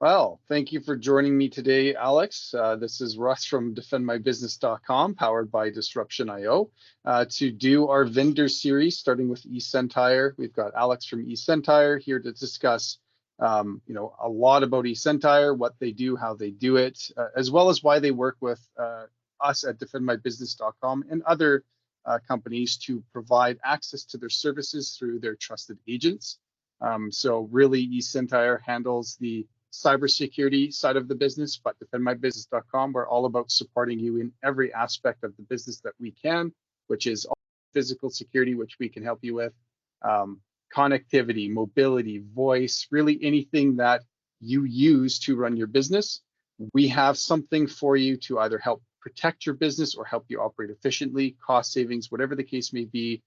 Well, thank you for joining me today, Alex. This is Russ from defendmybusiness.com, powered by Disruption.io, to do our vendor series, starting with Esentire. We've got Alex from Esentire here to discuss, a lot about Esentire, what they do, how they do it, as well as why they work with us at defendmybusiness.com and other companies to provide access to their services through their trusted agents. So really, Esentire handles the cybersecurity side of the business, but defendmybusiness.com, we're all about supporting you in every aspect of the business that we can, which is physical security, which we can help you with, connectivity, mobility, voice, really anything that you use to run your business. We have something for you to either help protect your business or help you operate efficiently, cost savings, whatever the case may be.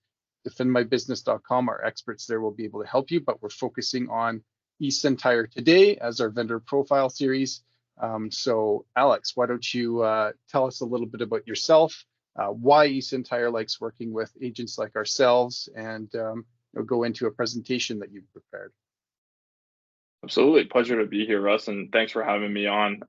Defendmybusiness.com, our experts there will be able to help you, but we're focusing on Esentire today as our vendor profile series. So Alex, why don't you tell us a little bit about yourself, why Esentire likes working with agents like ourselves, and go into a presentation that you've prepared. Absolutely. Pleasure to be here, Russ, and thanks for having me on.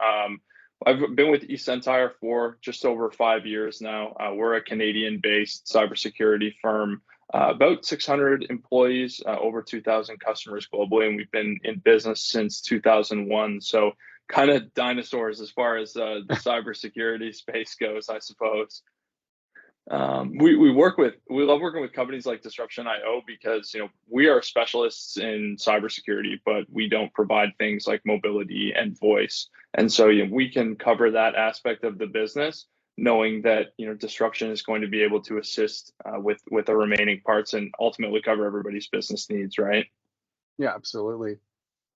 I've been with Esentire for just over 5 years now. We're a Canadian-based cybersecurity firm, about 600 employees, over 2,000 customers globally, and we've been in business since 2001. So kind of dinosaurs as far as the cybersecurity space goes, I suppose. We love working with companies like Disruption.io because we are specialists in cybersecurity, but we don't provide things like mobility and voice, and so we can cover that aspect of the business, knowing that Disruption is going to be able to assist with the remaining parts and ultimately cover everybody's business needs, right? Yeah, absolutely.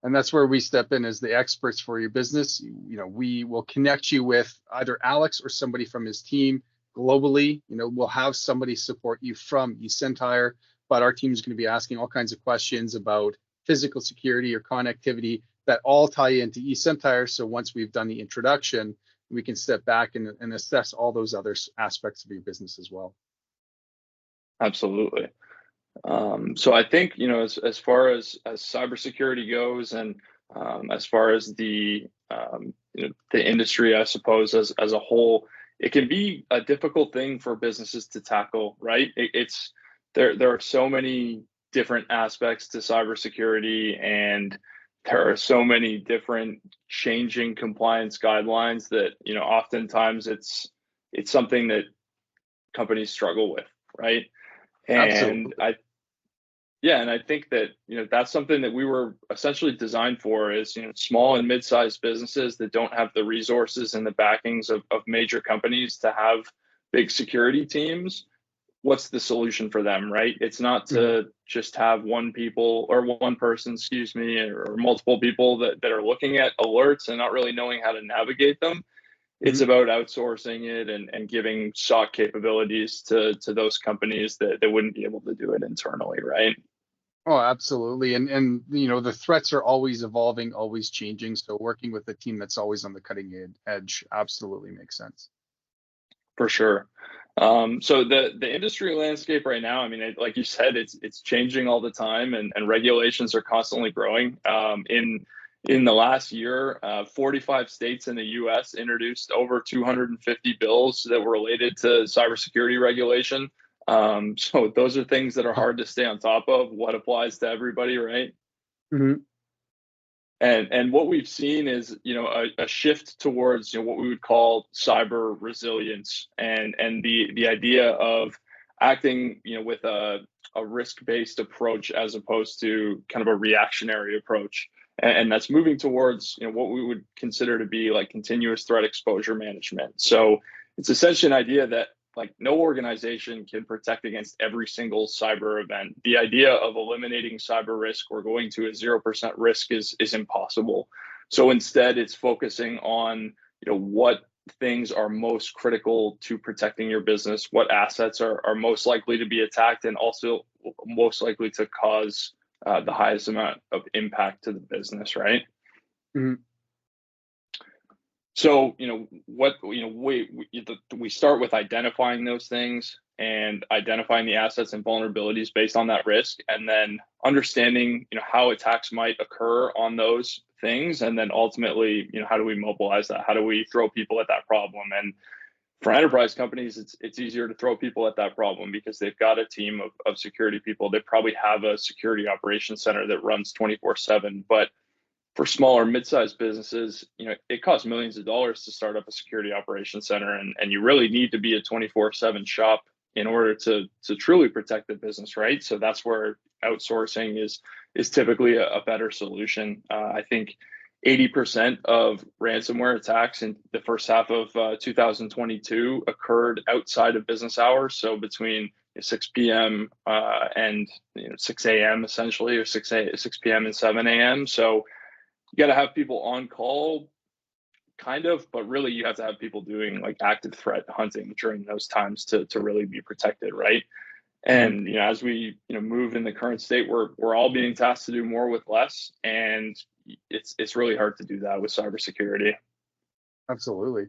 And that's where we step in as the experts for your business. We will connect you with either Alex or somebody from his team globally. We'll have somebody support you from Esentire, but our team is going to be asking all kinds of questions about physical security or connectivity that all tie into Esentire. So once we've done the introduction, we can step back and assess all those other aspects of your business as well. Absolutely. So I think as far as cybersecurity goes, and as far as the industry, I suppose as a whole, it can be a difficult thing for businesses to tackle, right? There are so many different aspects to cybersecurity, and there are so many different changing compliance guidelines that oftentimes it's something that companies struggle with, right? And Absolutely. I think that that's something that we were essentially designed for, is small and mid-sized businesses that don't have the resources and the backings of major companies to have big security teams. What's the solution for them, right? It's not to just have one person, or multiple people that are looking at alerts and not really knowing how to navigate them. It's about outsourcing it and giving SOC capabilities to those companies that wouldn't be able to do it internally, right? Oh, absolutely. And the threats are always evolving, always changing. So working with a team that's always on the cutting edge absolutely makes sense. For sure. So the industry landscape right now, I mean, like you said, it's changing all the time, and regulations are constantly growing. In the last year, 45 states in the U.S. introduced over 250 bills that were related to cybersecurity regulation. So those are things that are hard to stay on top of. What applies to everybody, right? Mm-hmm. And what we've seen is a shift towards what we would call cyber resilience, and the idea of acting with a risk-based approach as opposed to kind of a reactionary approach. And that's moving towards what we would consider to be like continuous threat exposure management. So it's essentially an idea that no organization can protect against every single cyber event. The idea of eliminating cyber risk or going to a 0% risk is impossible. So instead, it's focusing on what things are most critical to protecting your business, what assets are most likely to be attacked, and also most likely to cause the highest amount of impact to the business, right? Mm-hmm. So we start with identifying those things, and identifying the assets and vulnerabilities based on that risk, and then understanding, how attacks might occur on those things, and then ultimately, how do we mobilize that? How do we throw people at that problem? And for enterprise companies, it's easier to throw people at that problem because they've got a team of security people. They probably have a security operations center that runs 24/7. But for smaller mid-sized businesses, it costs millions of dollars to start up a security operations center, and you really need to be a 24/7 shop in order to truly protect the business, right? So that's where outsourcing is typically a better solution. I think 80% of ransomware attacks in the first half of 2022 occurred outside of business hours, so between 6 p.m. And 6 a.m. essentially, or 6 p.m. and 7 a.m. So you got to have people on call, kind of, but really you have to have people doing like active threat hunting during those times to really be protected, right? And as we move in the current state, we're all being tasked to do more with less, and it's really hard to do that with cybersecurity. Absolutely.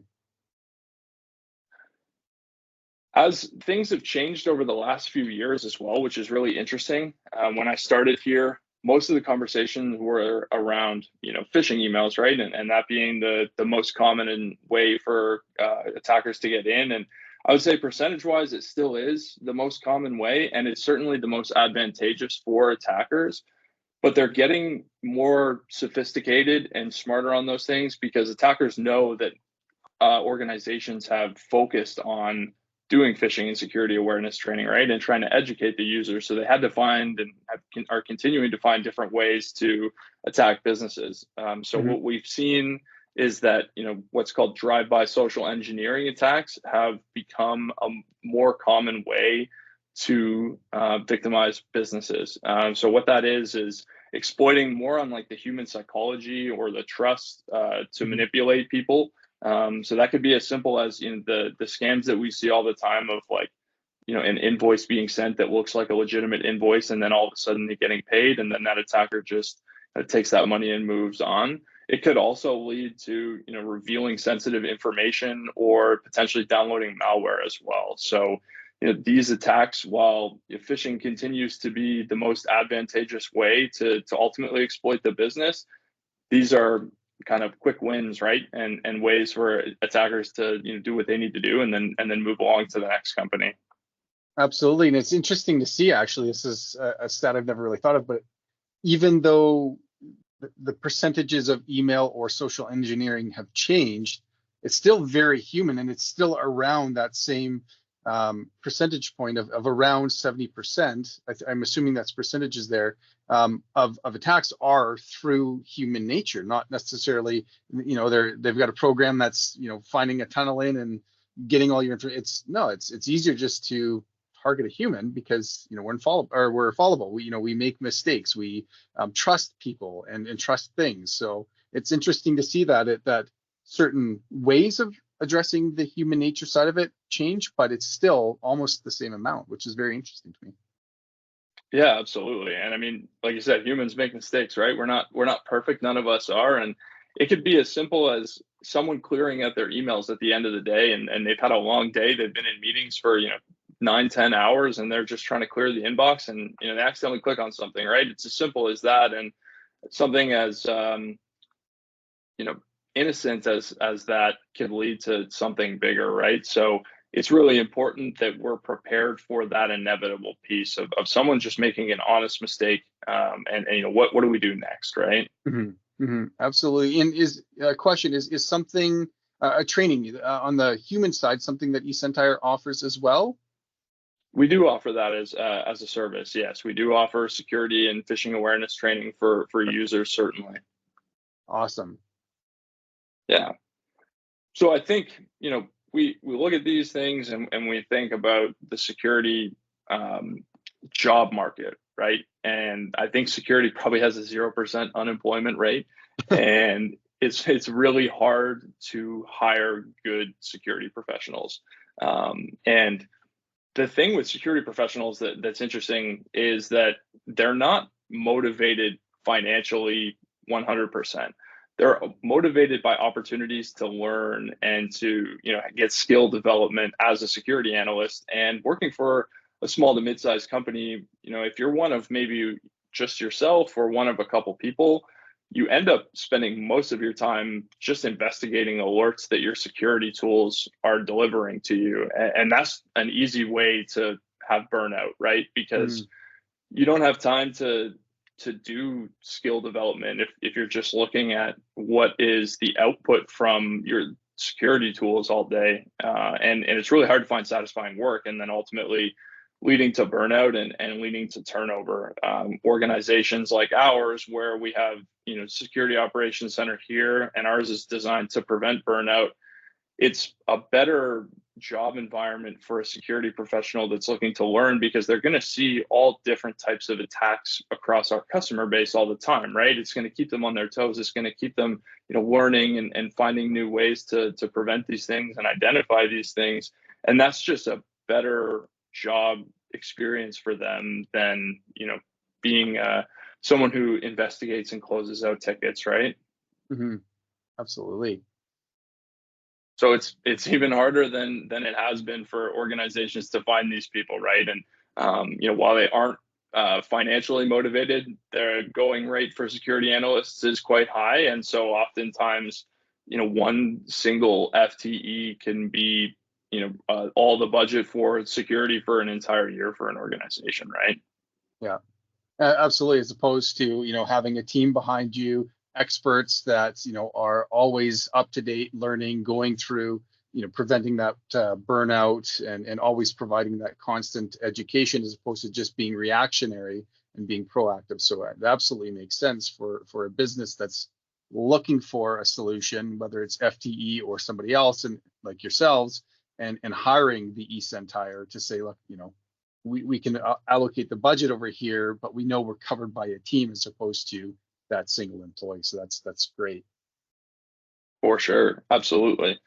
As things have changed over the last few years as well, which is really interesting. When I started here, most of the conversations were around phishing emails, right? And that being the most common way for attackers to get in. And I would say percentage-wise, it still is the most common way, and it's certainly the most advantageous for attackers. But they're getting more sophisticated and smarter on those things because attackers know that organizations have focused on doing phishing and security awareness training, right, and trying to educate the users. So they had to find and are continuing to find different ways to attack businesses. What we've seen is that what's called drive-by social engineering attacks have become a more common way to victimize businesses. So what that is exploiting more on like the human psychology or the trust to manipulate people. So that could be as simple as the scams that we see all the time of like an invoice being sent that looks like a legitimate invoice, and then all of a sudden they're getting paid, and then that attacker just takes that money and moves on. It could also lead to revealing sensitive information or potentially downloading malware as well. So these attacks, while phishing continues to be the most advantageous way to ultimately exploit the business, these are kind of quick wins, right? And ways for attackers to do what they need to do and then move along to the next company. Absolutely. And it's interesting to see, actually, this is a stat I've never really thought of, but even though the percentages of email or social engineering have changed, it's still very human, and it's still around that same percentage point of around 70%. I'm assuming that's percentages there, of attacks are through human nature, not necessarily, they've got a program that's, finding a tunnel in and getting all your information. It's easier just to target a human because we're fallible. We make mistakes. We trust people and trust things. So it's interesting to see that certain ways of addressing the human nature side of it change, but it's still almost the same amount, which is very interesting to me. Yeah, absolutely. And I mean, like you said, humans make mistakes, right? We're not perfect. None of us are. And it could be as simple as someone clearing out their emails at the end of the day, and they've had a long day. They've been in meetings for 9-10 hours, and they're just trying to clear the inbox, and they accidentally click on something, right? It's as simple as that. And something as innocent as that can lead to something bigger, right? So it's really important that we're prepared for that inevitable piece of someone just making an honest mistake, and what do we do next, right? Absolutely. And is a question is something a training on the human side something that Esentire offers as well? We do offer that as a service. Yes, we do offer security and phishing awareness training for users, certainly. Awesome. Yeah. So I think we look at these things and we think about the security job market, right? And I think security probably has a 0% unemployment rate, and it's really hard to hire good security professionals. And the thing with security professionals that's interesting is that they're not motivated financially 100%. they're motivated by opportunities to learn and to, get skill development as a security analyst. And working for a small to mid-sized company, if you're one of maybe just yourself or one of a couple people, you end up spending most of your time just investigating alerts that your security tools are delivering to you. And that's an easy way to have burnout, right? Because you don't have time to do skill development if you're just looking at what is the output from your security tools all day, and it's really hard to find satisfying work, and then ultimately leading to burnout and leading to turnover. Organizations like ours, where we have security operations center here, and ours is designed to prevent burnout, it's a better job environment for a security professional that's looking to learn, because they're going to see all different types of attacks across our customer base all the time, right? It's going to keep them on their toes. It's going to keep them, learning and finding new ways to prevent these things and identify these things. And that's just a better job experience for them than, being someone who investigates and closes out tickets, right? Mm-hmm. Absolutely. So it's even harder than it has been for organizations to find these people, right? And while they aren't financially motivated, their going rate for security analysts is quite high, and so oftentimes, one single FTE can be, all the budget for security for an entire year for an organization, right? Yeah. Absolutely, as opposed to having a team behind you, experts that are always up to date, learning, going through, preventing that burnout, and always providing that constant education, as opposed to just being reactionary and being proactive. So it absolutely makes sense for a business that's looking for a solution, whether it's FTE or somebody else, and like yourselves, and hiring the Esentire to say, look, we can allocate the budget over here, but we know we're covered by a team as opposed to that single employee. So that's great. For sure, absolutely.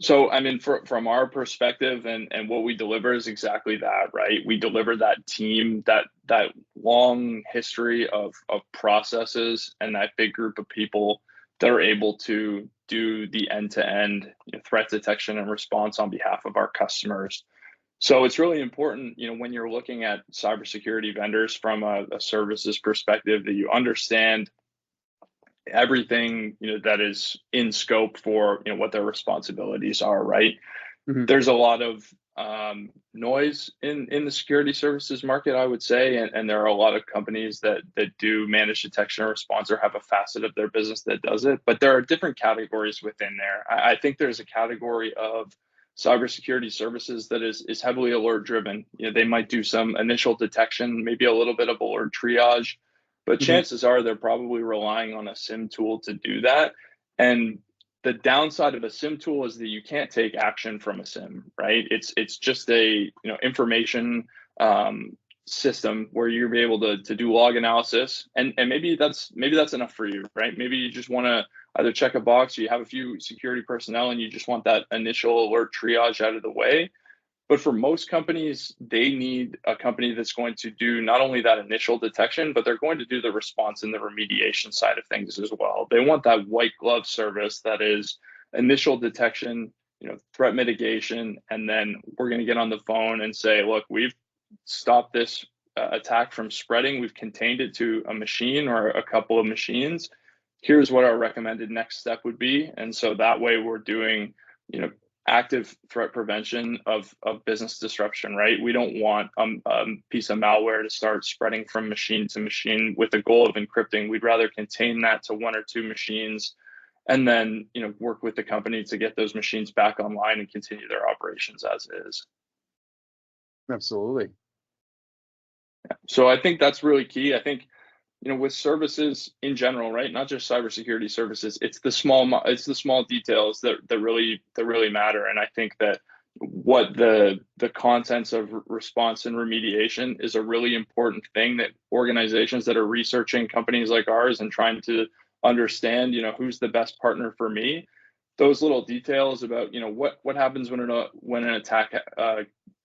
So, I mean, from our perspective, and what we deliver is exactly that, right? We deliver that team, that long history of processes, and that big group of people that are able to do the end-to-end threat detection and response on behalf of our customers. So it's really important, when you're looking at cybersecurity vendors from a services perspective, that you understand everything that is in scope for what their responsibilities are, right? Mm-hmm. There's a lot of noise in the security services market, I would say, and there are a lot of companies that do managed detection and response, or have a facet of their business that does it, but there are different categories within there. I think there's a category of cybersecurity services that is heavily alert driven. They might do some initial detection, maybe a little bit of alert triage, but Mm-hmm. chances are they're probably relying on a SIM tool to do that. And the downside of a SIM tool is that you can't take action from a SIM, right? It's just a information system where you'll be able to do log analysis, and maybe that's enough for you, right? Maybe you just want to either check a box, or you have a few security personnel, and you just want that initial alert triage out of the way. But for most companies, they need a company that's going to do not only that initial detection, but they're going to do the response and the remediation side of things as well. They want that white glove service that is initial detection, threat mitigation, and then we're going to get on the phone and say, look, we've stopped this attack from spreading. We've contained it to a machine or a couple of machines. Here's what our recommended next step would be. And so that way we're doing, active threat prevention of business disruption, right? We don't want a piece of malware to start spreading from machine to machine with the goal of encrypting. We'd rather contain that to one or two machines, and then work with the company to get those machines back online and continue their operations as is. Absolutely. So I think that's really key. I think with services in general, right? Not just cybersecurity services. It's the small details that really matter. And I think that what the contents of response and remediation is a really important thing that organizations that are researching companies like ours and trying to understand, who's the best partner for me. Those little details about, what happens when an attack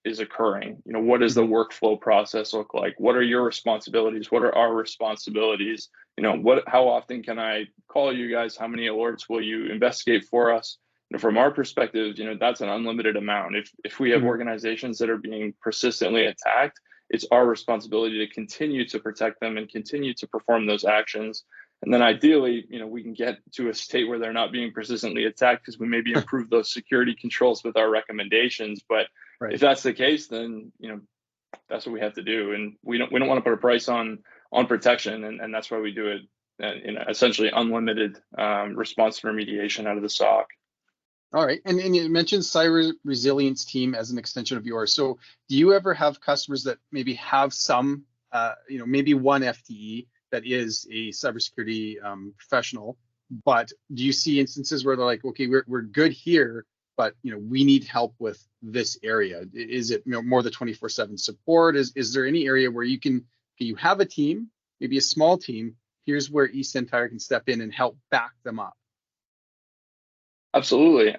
is occurring. What does the workflow process look like? What are your responsibilities? What are our responsibilities? How often can I call you guys? How many alerts will you investigate for us? From our perspective, that's an unlimited amount. If we have organizations that are being persistently attacked, it's our responsibility to continue to protect them and continue to perform those actions. And then ideally, we can get to a state where they're not being persistently attacked because we maybe improve those security controls with our recommendations. But if that's the case, then that's what we have to do. And we don't want to put a price on protection, and that's why we do it in essentially unlimited response and remediation out of the SOC. All right, and you mentioned cyber resilience team as an extension of yours. So do you ever have customers that maybe have some, maybe one FTE that is a cybersecurity professional, but do you see instances where they're like, okay, we're good here, but we need help with this area? Is it more the 24/7 support? Is there any area where you have a team, maybe a small team? Here's where Esentire can step in and help back them up. Absolutely.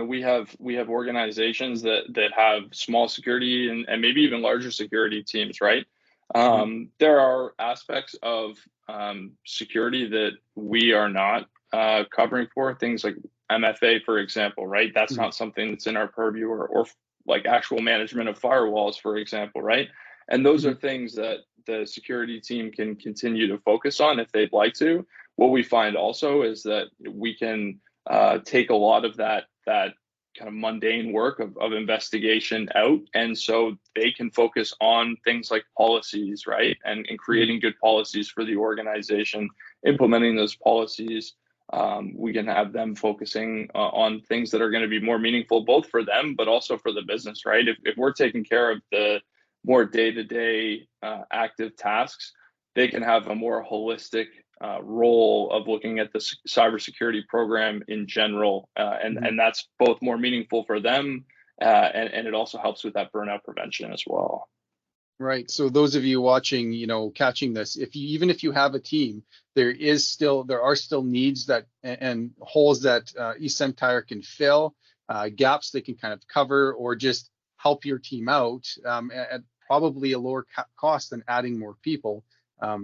We have organizations that have small security and maybe even larger security teams, right? There are aspects of security that we are not covering for, things like MFA, for example, right? That's not something that's in our purview, or like actual management of firewalls, for example, right? And those are things that the security team can continue to focus on if they'd like to. What we find also is that we can take a lot of that kind of mundane work of investigation out, and so they can focus on things like policies, right? And creating good policies for the organization, implementing those policies. We can have them focusing on things that are going to be more meaningful, both for them, but also for the business, right? If we're taking care of the more day-to-day active tasks, they can have a more holistic role of looking at the cybersecurity program in general, and that's both more meaningful for them, and it also helps with that burnout prevention as well. Right. So those of you watching, catching this, even if you have a team, there are still needs that and holes that Esentire can fill, gaps they can kind of cover, or just help your team out at probably a lower cost than adding more people.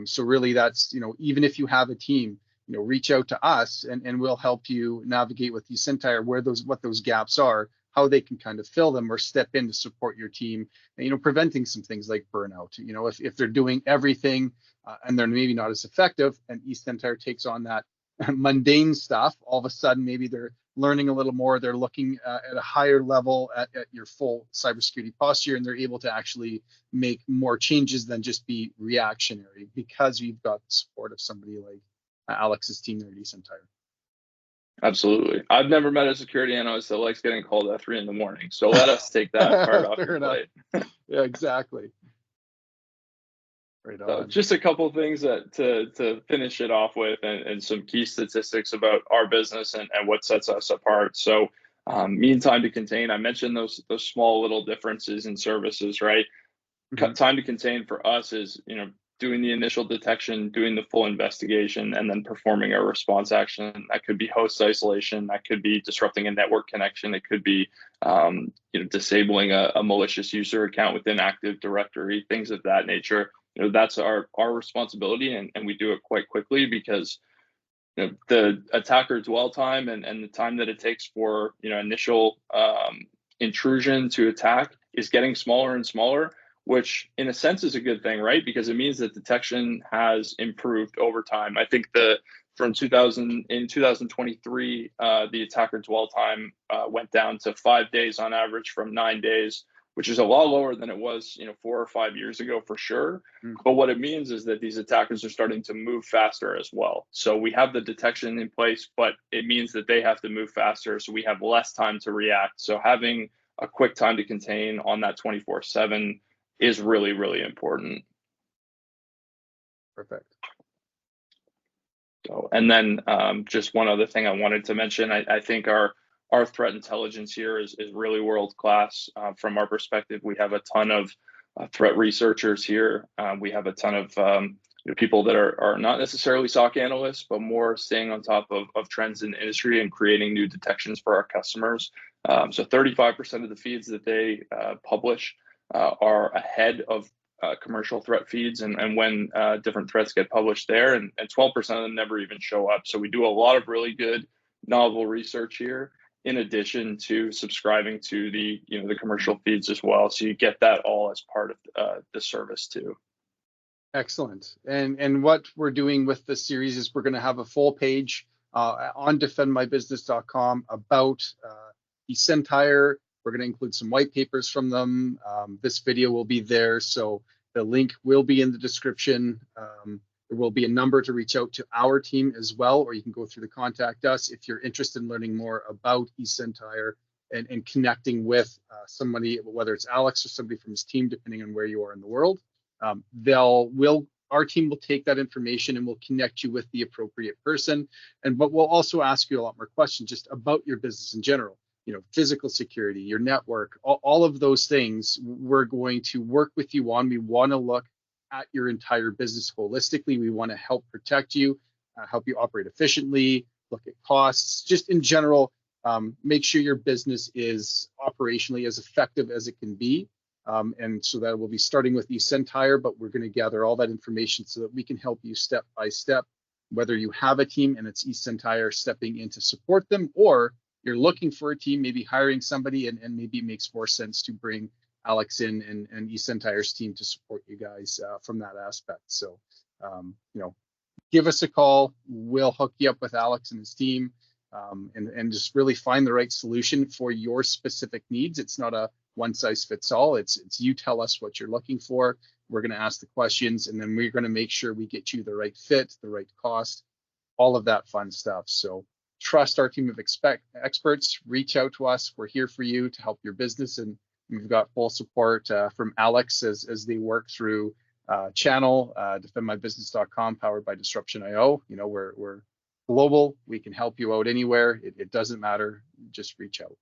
So really, that's even if you have a team, reach out to us and we'll help you navigate with Esentire what those gaps are, how they can kind of fill them or step in to support your team, and, preventing some things like burnout. If they're doing everything and they're maybe not as effective, and Esentire takes on that mundane stuff, all of a sudden maybe they're learning a little more, they're looking at a higher level at your full cybersecurity posture, and they're able to actually make more changes than just be reactionary, because we've got the support of somebody like Alex's team there at Esentire. Absolutely. I've never met a security analyst that likes getting called at 3 a.m. So let us take that part off your plate. Yeah, exactly. Right on. So just a couple of things to finish it off with, and some key statistics about our business and what sets us apart. So mean time to contain, I mentioned those small little differences in services, right? Time to contain for us is doing the initial detection, doing the full investigation, and then performing a response action. That could be host isolation, that could be disrupting a network connection, it could be disabling a malicious user account within Active Directory, things of that nature. That's our responsibility, and we do it quite quickly, because the attacker dwell time and the time that it takes for initial intrusion to attack is getting smaller and smaller, which in a sense is a good thing, right? Because it means that detection has improved over time. I think in 2023, the attacker dwell time went down to 5 days on average from 9 days, which is a lot lower than it was 4 or 5 years ago, for sure. But what it means is that these attackers are starting to move faster as well. So we have the detection in place, but it means that they have to move faster, so we have less time to react. So having a quick time to contain on that 24/7 is really, really important. Perfect. So, and then just one other thing I wanted to mention, I think our threat intelligence here is really world class. From our perspective, we have a ton of threat researchers here. We have a ton of people that are not necessarily SOC analysts, but more staying on top of trends in the industry and creating new detections for our customers. So 35% of the feeds that they publish are ahead of commercial threat feeds and when different threats get published there, and 12% of them never even show up. So we do a lot of really good novel research here, in addition to subscribing to the the commercial feeds as well. So you get that all as part of the service too. Excellent. And what we're doing with this series is we're going to have a full page on defendmybusiness.com about Esentire. We're going to include some white papers from them. This video will be there, so the link will be in the description. There will be a number to reach out to our team as well, or you can go through the contact us if you're interested in learning more about Esentire and connecting with somebody, whether it's Alex or somebody from his team, depending on where you are in the world. Our team will take that information and will connect you with the appropriate person. But we'll also ask you a lot more questions just about your business in general. Physical security, your network, all of those things we're going to work with you on. We want to look at your entire business holistically. We want to help protect you, help you operate efficiently, look at costs, just in general, make sure your business is operationally as effective as it can be. And so that will be starting with Esentire, but we're going to gather all that information so that we can help you step by step, whether you have a team and it's Esentire stepping in to support them, or you're looking for a team, maybe hiring somebody, and maybe it makes more sense to bring Alex in and Esentire's team to support you guys from that aspect. So, give us a call. We'll hook you up with Alex and his team, and just really find the right solution for your specific needs. It's not a one size fits all. It's you tell us what you're looking for. We're going to ask the questions, and then we're going to make sure we get you the right fit, the right cost, all of that fun stuff. So trust our team of experts. Reach out to us. We're here for you to help your business, and we've got full support from Alex as they work through channel defendmybusiness.com, powered by Disruption.io. We're global. We can help you out anywhere. It doesn't matter. Just reach out.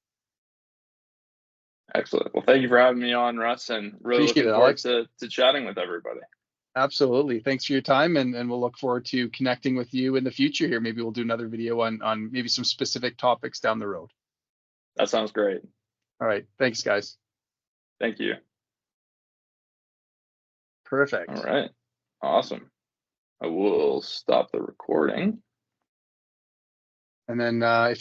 Excellent. Well, thank you for having me on, Russ, and really Appreciate looking it, forward Alex. to chatting with everybody. Absolutely. Thanks for your time, and we'll look forward to connecting with you in the future here. Maybe we'll do another video on maybe some specific topics down the road. That sounds great. All right. Thanks, guys. Thank you. Perfect. All right. Awesome. I will stop the recording. And then if